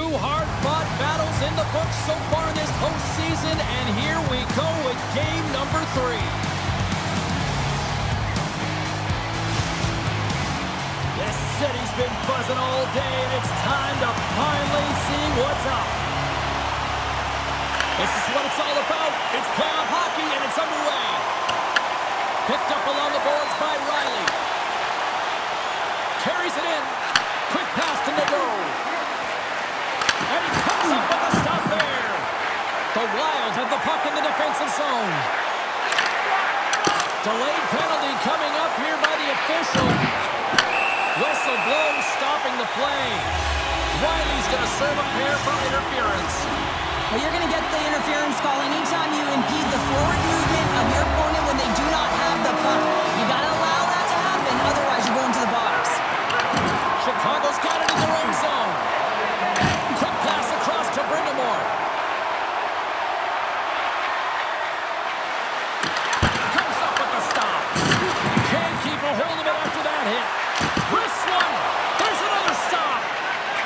Two hard-fought battles in the books so far in this postseason, and here we go with game number 3. This city's been buzzing all day, and it's time to finally see what's up. This is what it's all about. It's playoff hockey, and it's underway. Picked up along the boards by Riley. Carries it in. Quick pass to Nadeau. And he comes up with a stop there. The Wild have the puck in the defensive zone. Delayed penalty coming up here by the official. Whistle blows, stopping the play. Riley's going to serve a pair for interference. Well, you're going to get the interference call anytime you impede the forward movement of your opponent when they do not have the puck. You got to allow that to happen, otherwise you go into the box. Chicago's got it in their own zone. Quick pass across to Brindamore. Comes up with the stop. Can't keep a hold of it after that hit. Wrist one. There's another stop.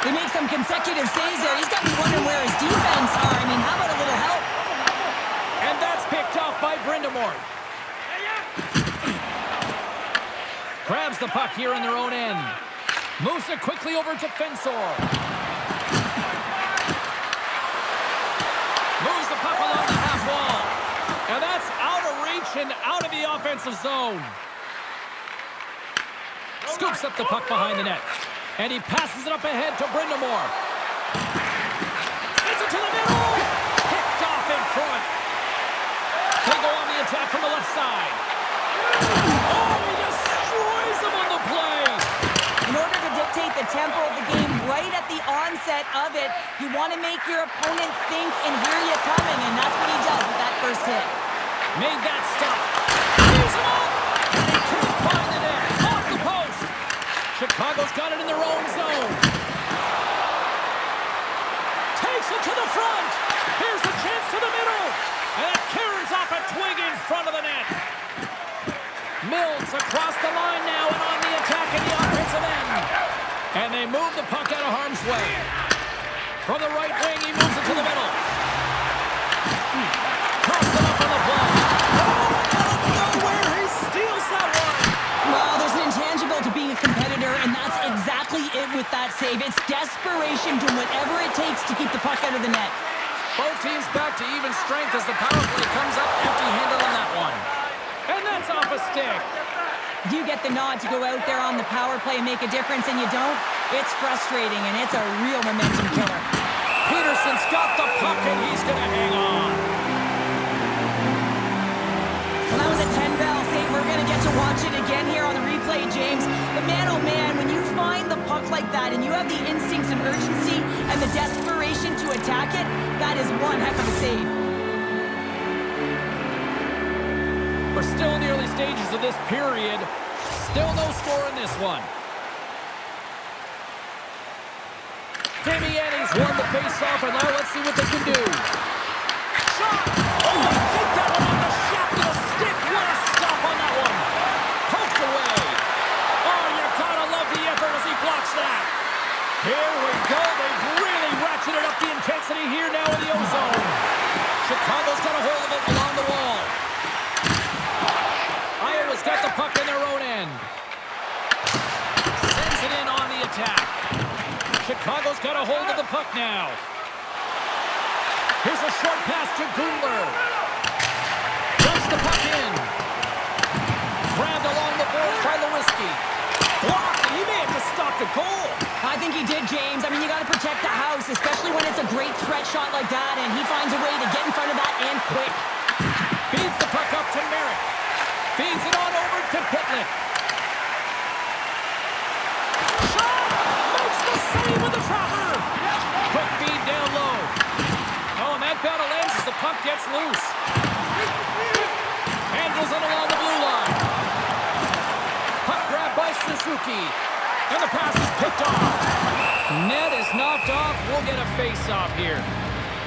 They make some consecutive saves there. He's got to be wondering where his defense are. I mean, how about a little help? And that's picked off by Brindamore. Grabs the puck here in their own end. Moves it quickly over to Fensor. Moves the puck along the half wall. And that's out of reach and out of the offensive zone. Scoops up the puck behind the net. And he passes it up ahead to Brindamore. Sends it to the middle. Picked off in front. They go on the attack from the left side. Oh, he destroys them on the play. In order to dictate the tempo of the game right at the onset of it, you want to make your opponent think and hear you coming, and that's what he does with that first hit. Made that stop. Leaves him up. And he can't find the net. Off the post. Chicago's got it in their own zone. Takes it to the front. Here's a chance to the middle. And it carries off a twig in front of the net. Mills across the line now and on the attack in the offensive end. And they move the puck out of harm's way. From the right wing, he moves it to the middle. Cross it up on the play. Oh, out of nowhere, he steals that one. Well, there's an intangible to being a competitor, and that's exactly it with that save. It's desperation, doing whatever it takes to keep the puck out of the net. Both teams back to even strength as the power play comes up empty-handed on that one. And that's off a stick. You get the nod to go out there on the power play and make a difference, and you don't. It's frustrating, and it's a real momentum killer. Peterson's got the puck, and he's going to hang on. Well, that was a 10-bell save. We're going to get to watch it again here on the replay, James. But man, oh man, when you find the puck like that and you have the instincts of urgency and the desperation to attack it, that is one heck of a save. We're still in the early stages of this period. Still no score in this one. Damiani's won the face-off, and now let's see what they can do. Shot! Oh, I think that one on the shaft of the stick. What a stop on that one. Poked away. Oh, you gotta love the effort as he blocks that. Here we go. They've really ratcheted up the intensity here now in the O-zone. Chicago's got a hold of it along the wall. Iowa's got the puck in their own end. Sends it in on the attack. Chicago's got a hold of the puck now. Here's a short pass to Gundler. Dumps the puck in. Grabbed along the boards by Lewinsky. Blocked, and he may have just stopped a goal. I think he did, James. I mean, you got to protect the house, especially when it's a great threat shot like that, and he finds a way to get in front of that and quick. Feeds the puck up to Merrick. Feeds it on over to Pitlick. Shot! Makes the save with the trapper. Quick feed down low. Oh, and that battle ends as the puck gets loose. Handles it along the blue line. Puck grabbed by Suzuki. And the pass is picked off. Net is knocked off. We'll get a face-off here.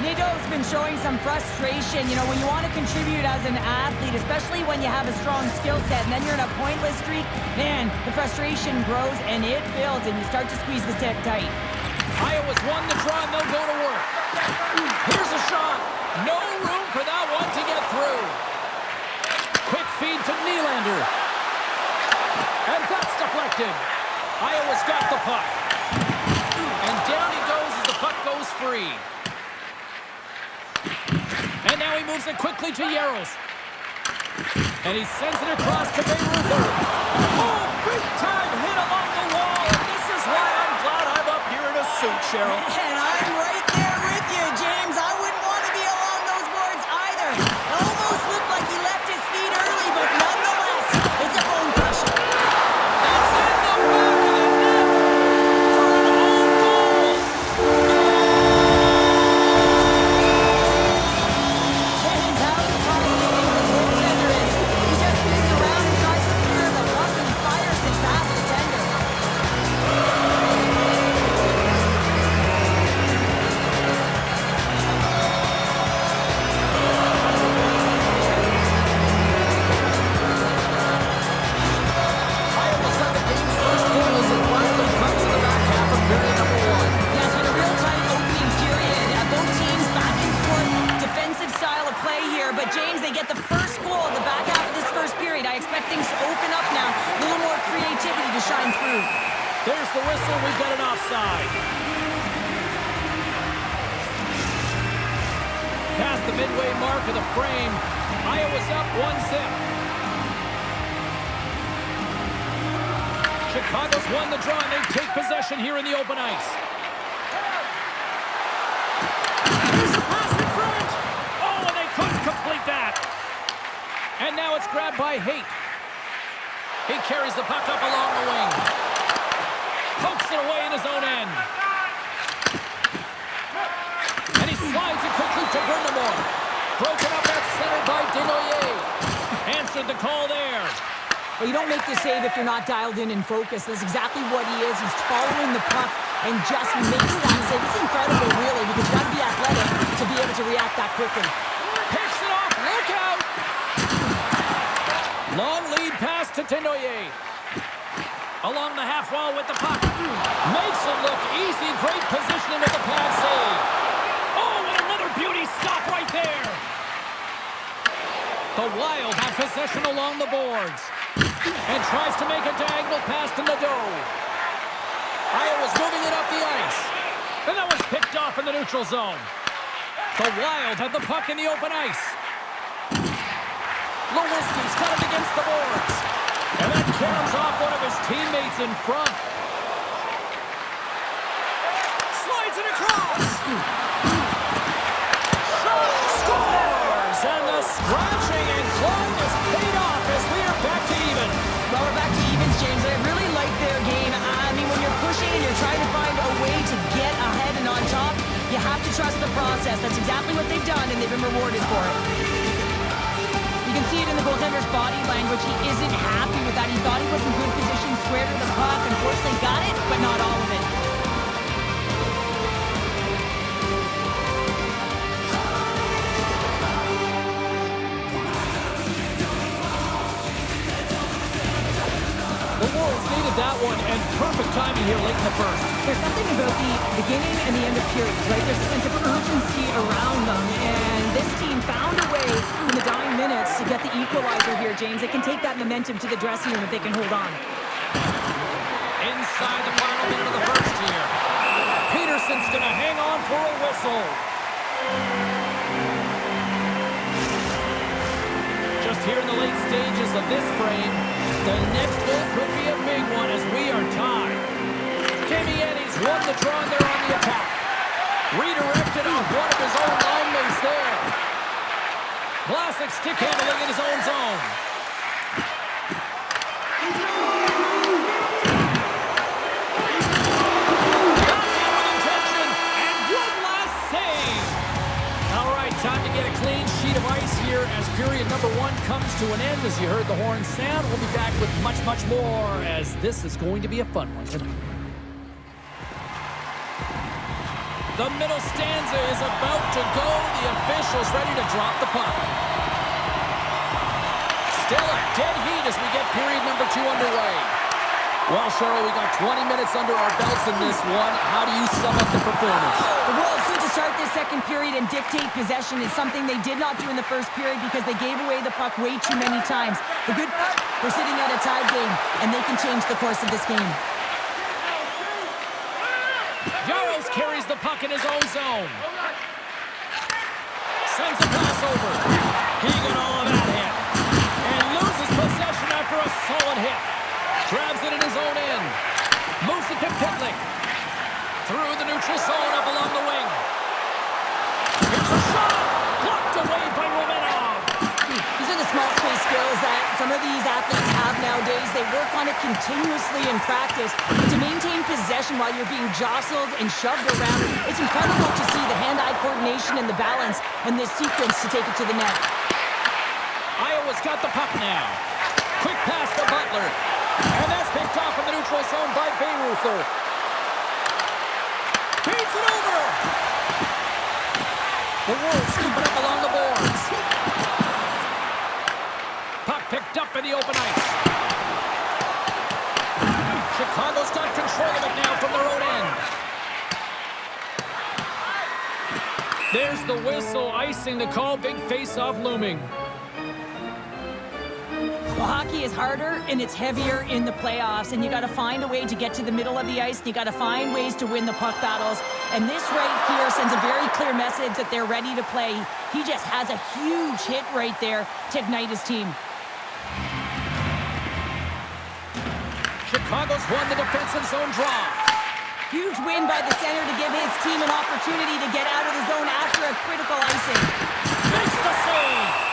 Nadeau's been showing some frustration. You know, when you want to contribute as an athlete, especially when you have a strong skill set, and then you're in a pointless streak, man, the frustration grows and it builds, and you start to squeeze the stick tight. Iowa's won the draw, and they'll go to work. Here's a shot. No room for that one to get through. Quick feed to Nylander. And that's deflected. Iowa's got the puck. And down he goes as the puck goes free. And now he moves it quickly to Yaros. And he sends it across to Bayreuther. Oh, big-time hit along the wall. And this is why I'm glad I'm up here in a suit, Cheryl. And I'm right there with you, James. I wouldn't want to be along those boards either. It almost looked like he left his feet early, but nonetheless, it's a bone crusher. It's in the back of the net for an own goal. James, how frustrating the goaltender is. He just spins around and tries to clear the puck and fires it past the tender. Iowa's got the game's first goal as it finally comes in the back half of period number 1. Yeah, it's been a real tight opening period. Both teams back and forth, defensive style of play here. But James, they get the first goal in the back half of this first period. I expect things to open up now. A little more creativity to shine through. There's the whistle. We've got an offside. Past the midway mark of the frame, Iowa's up 1-0. Chicago's won the draw, and they take possession here in the open ice. Here's a pass in front. Oh, and they couldn't complete that. And now it's grabbed by Haight. He carries the puck up along the wing. Pokes it away in his own end. And he slides it quickly to Brindamore. Broken up at center by Desnoyers. Answered the call there. Well, you don't make the save if you're not dialed in and focused. That's exactly what he is. He's following the puck and just makes that save. It's incredible, really, because you've got to be athletic to be able to react that quickly. Picks it off. Look out. Long lead pass to Desnoyers. Along the half wall with the puck. Makes it look easy. Great positioning with the pad save. Oh, and another beauty stop right there. The Wild have possession along the boards. And tries to make a diagonal pass to Nadeau. Iowa's moving it up the ice. And that was picked off in the neutral zone. The Wild have the puck in the open ice. Lewinsky's got it against the boards. And that caroms off one of his teammates in front. Slides it across. Shot scores! And the scratching and clawing is paid off as we are back to even. Well, we're back to evens, James. I really like their game. I mean, when you're pushing and you're trying to find a way to get ahead and on top, you have to trust the process. That's exactly what they've done, and they've been rewarded for it. You can see it in the goaltender's body language. He isn't happy with that. He thought he was in good position, square to the puck. Unfortunately, got it, but not all of it. The Wolves needed that one, and perfect timing here late in the first. There's something about the beginning and the end of periods, right? There's a sense of urgency around them, and this team found a way in the dying minutes to get the equalizer here, James. They can take that momentum to the dressing room if they can hold on. Inside the final minute of the first here. Peterson's going to hang on for a whistle. Just here in the late stages of this frame, the next goal could be a big one as we are tied. Jamie Eddie's won the draw and they're on the attack. Redirected off one of his own line mates there. Vlasic stick handling in his own zone. Time to get a clean sheet of ice here as period number 1 comes to an end. As you heard the horn sound, we'll be back with much, much more as this is going to be a fun one tonight. The middle stanza is about to go. The officials ready to drop the puck. Still a dead heat as we get period number 2 underway. Well, Cheryl, we got 20 minutes under our belts in this one. How do you sum up the performance? The Wolves need to start this second period and dictate possession. Is something they did not do in the first period because they gave away the puck way too many times. The good part, we're sitting at a tied game, and they can change the course of this game. Jaros carries the puck in his own zone. Sends a pass over. He got all of that hit. And loses possession after a solid hit. Grabs it in his own end. Moves it to Pitlick. Through the neutral zone up along the wing. Here's a shot. Blocked away by Romanov. These are the small space skills that some of these athletes have nowadays. They work on it continuously in practice. But to maintain possession while you're being jostled and shoved around, it's incredible to see the hand-eye coordination and the balance in this sequence to take it to the net. Iowa's got the puck now. Quick pass to Butler. And that's picked off in the neutral zone by Bayreuther. Beats it over. The Wolves scoop it up along the boards. Puck picked up in the open ice. Chicago's got control of it now from their own end. There's the whistle, icing the call. Big face-off looming. Well, hockey is harder and it's heavier in the playoffs, and you got to find a way to get to the middle of the ice, and you got to find ways to win the puck battles. And this right here sends a very clear message that they're ready to play. He just has a huge hit right there to ignite his team. Chicago's won the defensive zone draw. Huge win by the center to give his team an opportunity to get out of the zone after a critical icing. Makes the save.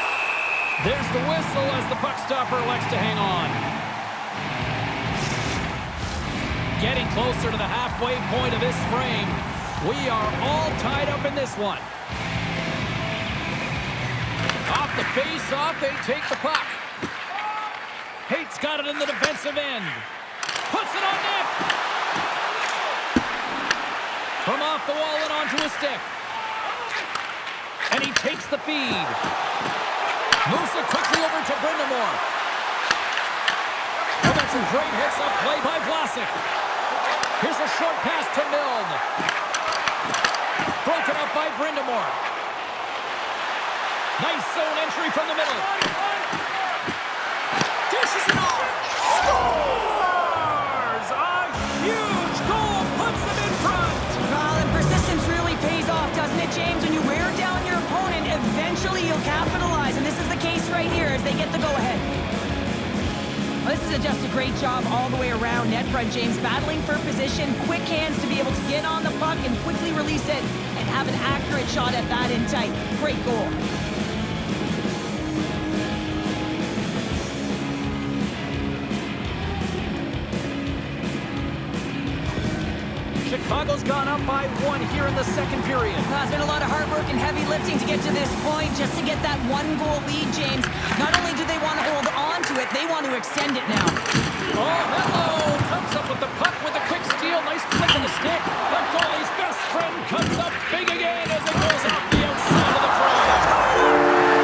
There's the whistle as the puck stopper elects to hang on. Getting closer to the halfway point of this frame. We are all tied up in this one. Off the face-off, they take the puck. Hate's got it in the defensive end. Puts it on net. From off the wall and onto a stick. And he takes the feed. Moves it quickly over to Brindamore. And that's a great hits-up play by Vlasic. Here's a short pass to Milne. Broken up by Brindamore. Nice zone entry from the middle. Dishes it off. Scores! A huge goal puts them in front. Well, and persistence really pays off, doesn't it, James? When you wear down your opponent, eventually you'll capitalize. And this is the case right here as they get the go-ahead. Well, this is just a great job all the way around net front, James. Battling for position, quick hands to be able to get on the puck and quickly release it and have an accurate shot at that in tight. Great goal. Chicago's gone up by 1 here in the second period. It's been a lot of hard work and heavy lifting to get to this point, just to get that 1-goal lead, James. Not only do they want to hold on to it, they want to extend it now. Oh, hello! Comes up with the puck with a quick steal. Nice flick of the stick. The goalie's best friend comes up big again as it goes off the outside of the frame.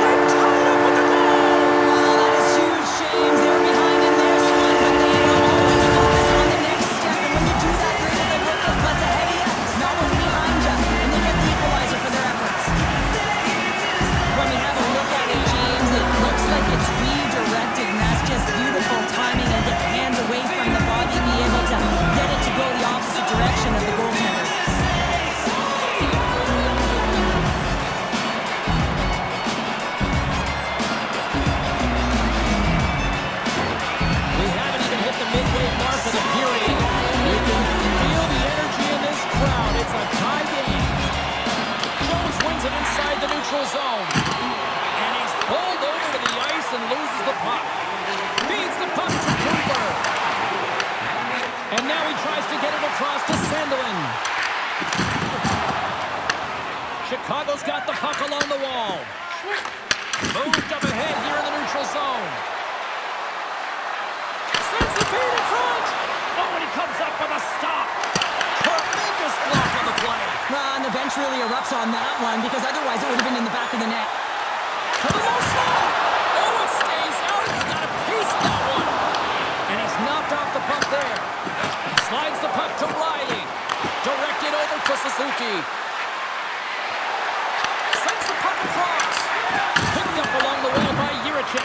They're tied up with the goal! Wow, that is huge, James. They were behind in this one, but they always focus on the next step. And when you do that, you're able to rip the butts ahead of you. No one's behind you, and they get the equalizer for their efforts. When we have a look at it, James, it looks like it's redirected, and that's just beautiful timing and get the hands away from the body, be able to get it to go the opposite direction of the goaltender. We haven't even hit the midway mark of the period. You can feel the energy in this crowd. It's a tie game. Jones wins it inside the neutral zone. And he's pulled over to the ice and loses the puck. Feeds the puck to Cooper. And now he tries to get it across to Sandelin. Chicago's got the puck along the wall. Moved up ahead here in the neutral zone. Sends the feed in front. Oh, and he comes up with a stop. Tremendous block on the play. And the bench really erupts on that one, because otherwise it would have been in the back of the net. To the low slot. Oh, it stays out. He's got a piece of that one. And he's knocked off the puck there. Slides the puck to Riley. Directed over to Suzuki. Sends the puck across. Picked up along the wall by Jiricek.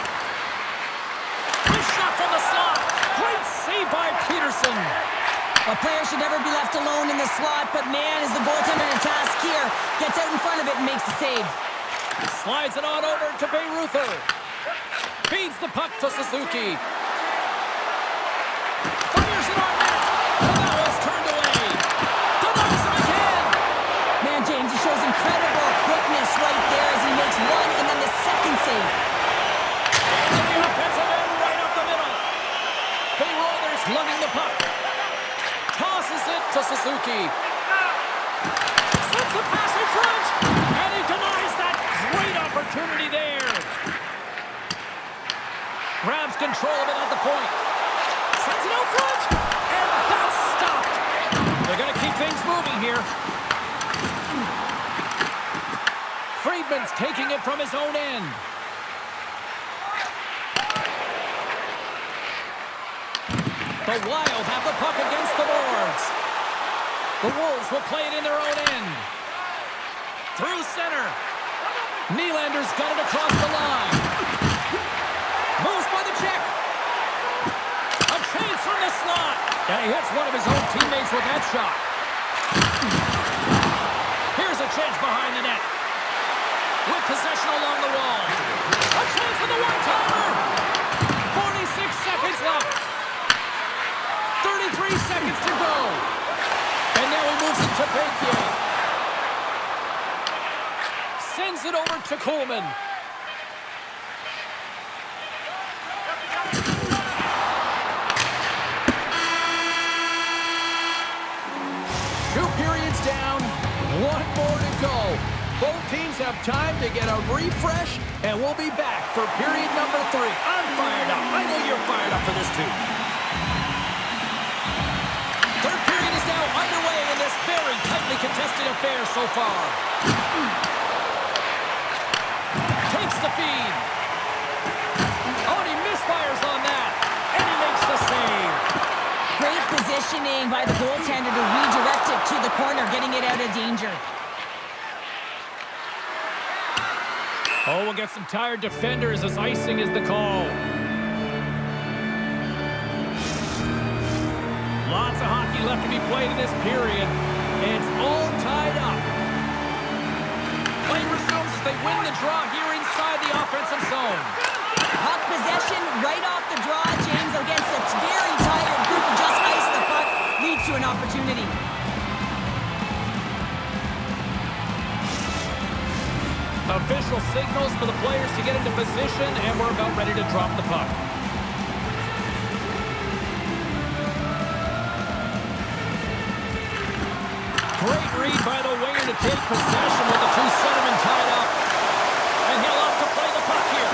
Wrist shot from the slot. Great save by Peterson. A player should never be left alone in the slot, but man, is the goaltender in a task here. Gets out in front of it and makes the save. Slides it on over to Bayreuther. Feeds the puck to Suzuki. Fires it on net. And that was turned away. Denies him again. Man, James, he shows incredible quickness right there as he makes one and then the second save. And the offensive end right up the middle. Bayreuther's lugging the puck. Tosses it to Suzuki. Sends the pass in front. And he denies that great opportunity there. Grabs control of it at the point. Sends it out front. And that's stopped. They're going to keep things moving here. Friedman's taking it from his own end. The Wild have the puck against the boards. The Wolves will play it in their own end. Through center. Nylander's got it across the line. Moves by the check. A chance from the slot. And he hits one of his own teammates with that shot. Here's a chance behind the net. With possession along the wall. A chance for the one-timer. 46 seconds left. 33 seconds to go. And now he moves it to Bakier. Sends it over to Coleman. Two periods down, one more to go. Both teams have time to get a refresh, and we'll be back for period number 3. I'm fired up. I know you're fired up for this too. Third period is now underway in this very tightly contested affair so far. Takes the feed. Oh, and he misfires on that. And he makes the save. Great positioning by the goaltender to redirect it to the corner, getting it out of danger. Oh, we'll get some tired defenders as icing is the call. Lots of hockey left to be played in this period. It's all tied up. Play resumes as they win the draw here inside the offensive zone. Puck possession right off the draw, James, against a very tired group who just iced the puck, leads to an opportunity. Official signals for the players to get into position, and we're about ready to drop the puck. Great read by the winger to take possession with the two centermen tied up. And he'll opt to play the puck here.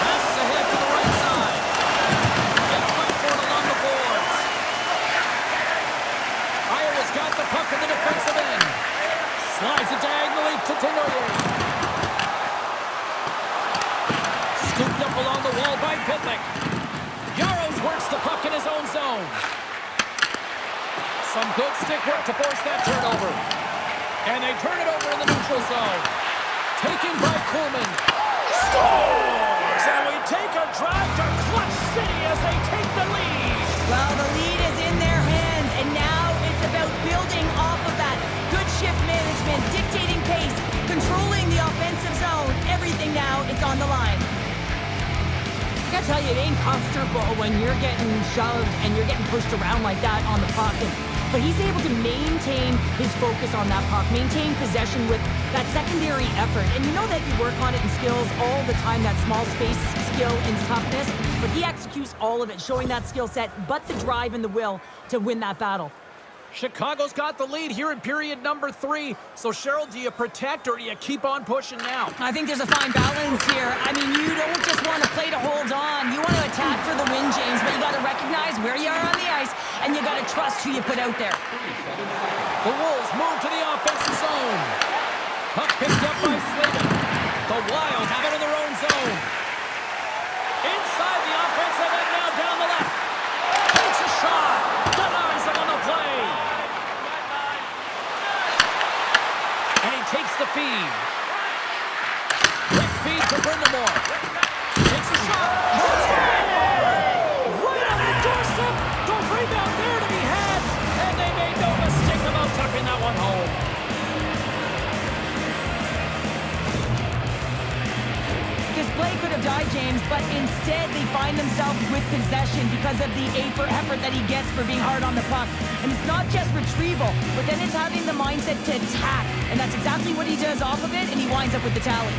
Passes ahead to the right side. And fight for it along the boards. Iowa's got the puck in the defensive end. Slides it diagonally to Tenoyer. Scooped up along the wall by Pitlick. Yaros works the puck in his own zone. Some good stick work to force that turnover. And they turn it over in the neutral zone. Taken by Coleman. Scores! And we take a drive to Clutch City as they take the lead. Well, the lead is in their hands, and now it's about building off of that. Good shift management, dictating pace, controlling the offensive zone. Everything now, it's on the line. I gotta tell you, it ain't comfortable when you're getting shoved and you're getting pushed around like that on the puck. But he's able to maintain his focus on that puck, maintain possession with that secondary effort. And you know that you work on it in skills all the time, that small space skill and toughness. But he executes all of it, showing that skill set, but the drive and the will to win that battle. Chicago's got the lead here in period number 3. So, Cheryl, do you protect or do you keep on pushing now? I think there's a fine balance here. I mean, you don't just want to play to hold on. You want to attack for the win, James, but you got to recognize where you are on the ice, and you got to trust who you put out there. The Wolves move to the offensive zone. Puck picked up by Slavin. The Wild have it in their own zone. Inside the offensive end now down the left. Takes a shot. Denied. takes the feed. Quick feed to Brindamore. Takes a shot. Right on the doorstep. The rebound there to be had. And they made no mistake about tucking that one home. This play could have died, James, but instead they find themselves with possession because of the effort that he gets for being hard on the puck. And it's not just retrieval, but then it's having the mindset to attack. And that's exactly what he does off of it, and he winds up with the tally.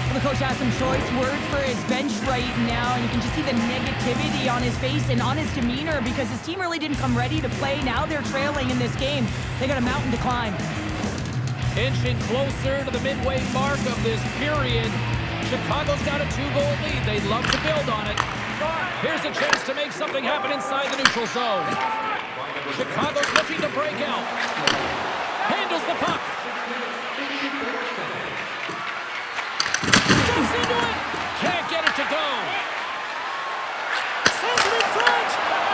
The coach has some choice words for his bench right now, and you can just see the negativity on his face and on his demeanor because his team really didn't come ready to play. Now they're trailing in this game. They got a mountain to climb. Inching closer to the midway mark of this period. Chicago's got a 2-goal lead. They'd love to build on it. Here's a chance to make something happen inside the neutral zone. Chicago's looking to break out. Handles the puck. Into it. Can't get it to go. Sends it in front.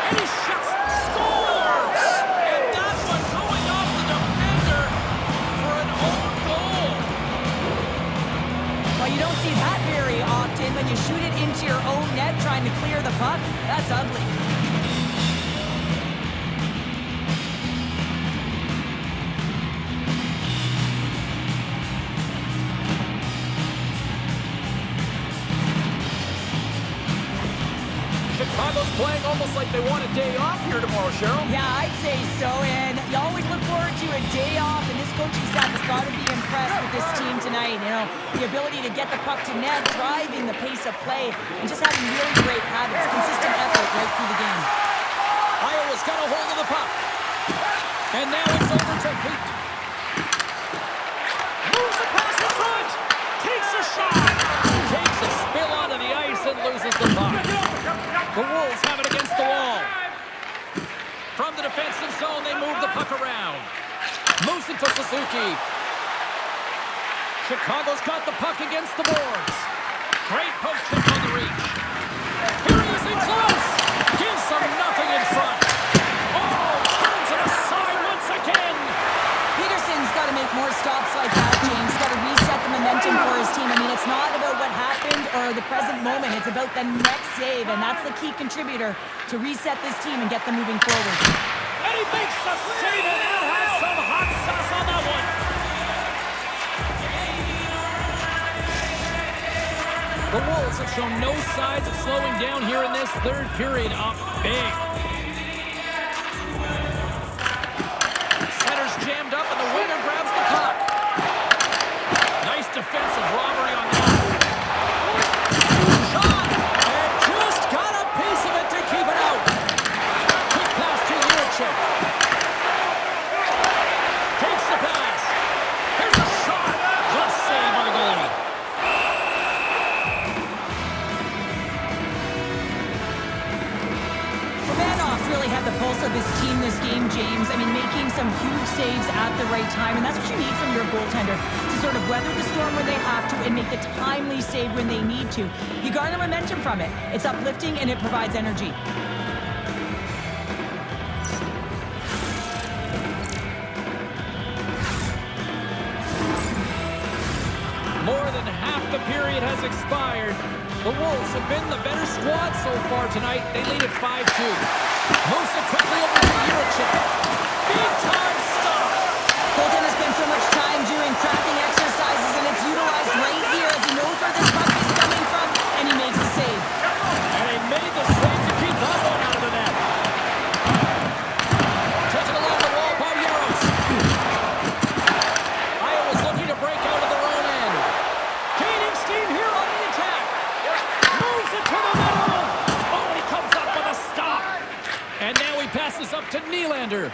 And he shuts. Scores. And that one going off the defender for an own goal. Well, you don't see that very often when you shoot it into your own net trying to clear the puck. That's ugly. Chicago's playing almost like they want a day off here tomorrow, Cheryl. Yeah, I'd say so, and you always look forward to a day off, and this coaching staff has got to be impressed with this team tonight. You know, the ability to get the puck to net, driving the pace of play, and just having really great habits, consistent effort right through the game. Iowa's got a hold of the puck. And now it's over to Heat. Moves the pass in front. Takes a shot. Takes a spill onto the ice and loses the puck. The Wolves have it against the wall. From the defensive zone, they move the puck around. Moves it to Suzuki. Chicago's got the puck against the boards. Great poke check on the reach. Here he is in close. Gives them nothing in front. Oh, turns it aside once again. Peterson's got to make more stops like that, James. Got to reset the momentum for his team. I mean, it's not about what happened or the present moment. It's about the next save, and that's the key contributor to reset this team and get them moving forward. And he makes the save, and it has some hot sauce on that one. The Wolves have shown no signs of slowing down here in this third period. Up big. Center's jammed up, and the winger grabs the puck. Nice defensive robbery on that. Shot! And just got a piece of it to keep it out. Quick pass to Yurchik. Takes the pass. Here's a shot. Good save by the goalie. Really had the pulse of his team this game, James. I mean, making some huge saves at the right time, and that's what you need from your goaltender, to sort of weather the storm when they have to and make the timely save when they need to. You garner momentum from it. It's uplifting and it provides energy. More than half the period has expired. The Wolves have been the better squad so far tonight. They lead at 5-2. Moves it quickly over to Yurchik. Big time stop. Colton has spent so much time doing crafting exercises, and it's utilized right here as he knows where this puck is coming from, and he makes the save. And he made the save to keep that one out of the net. Taken along the wall by Yaros. Iowa's looking to break out of their own end. Gaining steam here on the attack. Moves it to the middle. Oh, he comes up with a stop. And now he passes up to Nylander.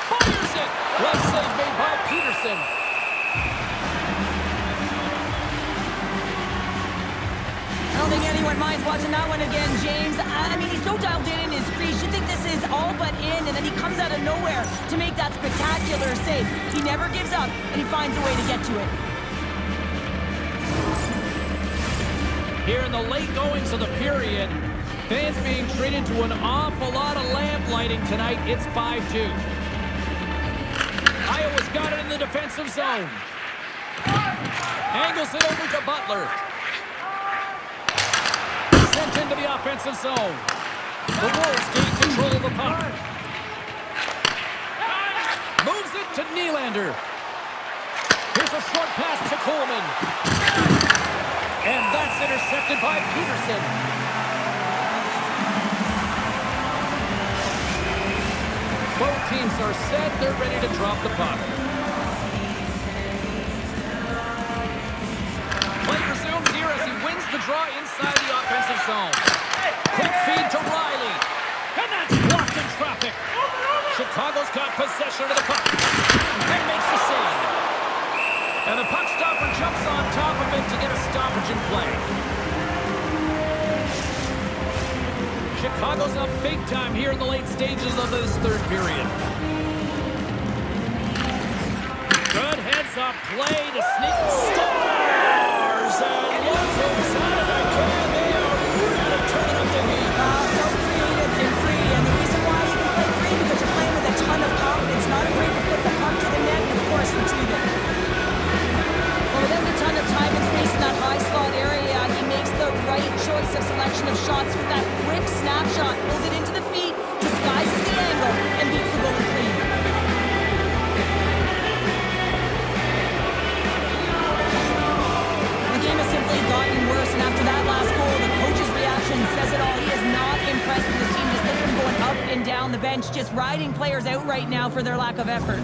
Fires it. Well save made by Peterson. I don't think anyone minds watching that one again, James. I mean, he's so dialed in his crease. You think this is all but in, and then he comes out of nowhere to make that spectacular save. He never gives up, and he finds a way to get to it. Here in the late goings of the period, fans being treated to an awful lot of lamp lighting tonight. It's 5-2. Iowa's got it in the defensive zone. Angles it over to Butler. Sent into the offensive zone. The Wolves gain control of the puck. Moves it to Nylander. Here's a short pass to Coleman. And that's intercepted by Peterson. Both teams are set. They're ready to drop the puck. Play resumes here as he wins the draw inside the offensive zone. Quick feed to Riley. And that's blocked in traffic. Chicago's got possession of the puck. And makes the save. And the puck stopper jumps on top of it to get a stoppage in play. Chicago's up big time here in the late stages of this third period. Good heads-up play to sneak stars. And look who's out of the can. They are really turning up the heat. So creative and free. And the reason why you can play free because you're playing with a ton of confidence. Not afraid to put the puck to the net and, of course, retrieve it. Well, without a ton of time and space in that high slot area, he makes the right choice of selection of shots with that quick snapshot. Pulls it into the feet, disguises the angle, and beats the goalie clean. The game has simply gotten worse, and after that last goal, the coach's reaction says it all. He is not impressed with his team. Just look at him going up and down the bench, just riding players out right now for their lack of effort.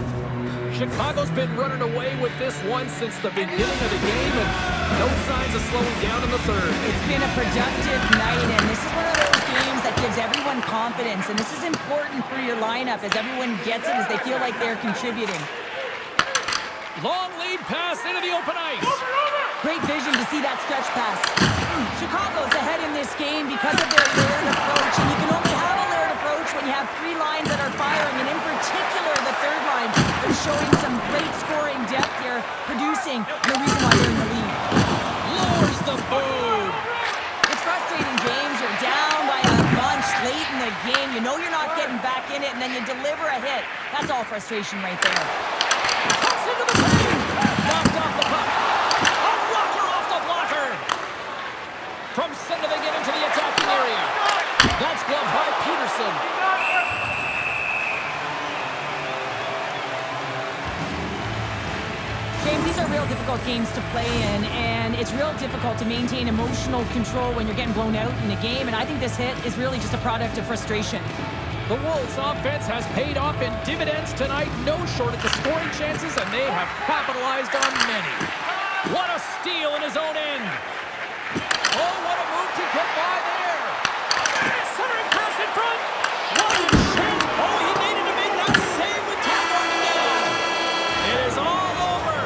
Chicago's been running away with this one since the beginning of the game, and no signs of slowing down in the third. It's been a productive night, and this is one of those games that gives everyone confidence, and this is important for your lineup as everyone gets it, as they feel like they're contributing. Long lead pass into the open ice. Great vision to see that stretch pass. Chicago's ahead in this game because of their layered approach, and you can only have a layered approach when you have three lines that are firing, and in particular the third line is showing some great scoring depth here, producing, and the reason why they're in the lead. Lowers the boom. It's frustrating, James. You're down by a bunch late in the game. You know you're not getting back in it, and then you deliver a hit. That's all frustration right there. Cuts into the paint. Knocked off the puck. A rocker off the blocker. From center they get into the attacking area. That's gloved by Peterson. James, these are real difficult games to play in, and it's real difficult to maintain emotional control when you're getting blown out in a game, and I think this hit is really just a product of frustration. The Wolves' offense has paid off in dividends tonight. No shortage of scoring chances, and they have capitalized on many. What a steal in his own end. Oh, what a move to get by there. Centering pass in front. What a chance. Oh, he needed to make that save with time running down. It is all over.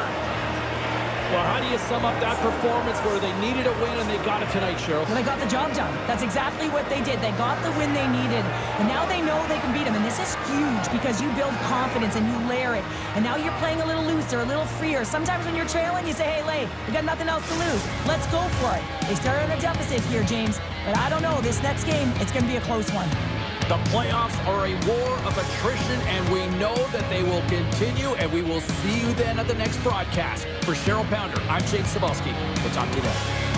Well, how do you sum up that performance where they needed a win and they got it tonight, Cheryl? Well, they got the job done. That's exactly what they did. They got the win they needed, and now they know they can beat them. And this is huge because you build confidence and you layer it. And now you're playing a little looser, a little freer. Sometimes when you're trailing, you say, hey, Lay, we got nothing else to lose. Let's go for it. They started on a deficit here, James. But I don't know. This next game, it's going to be a close one. The playoffs are a war of attrition, and we know that they will continue, and we will see you then at the next broadcast. For Cheryl Pounder, I'm James Cebulski. We'll talk to you then.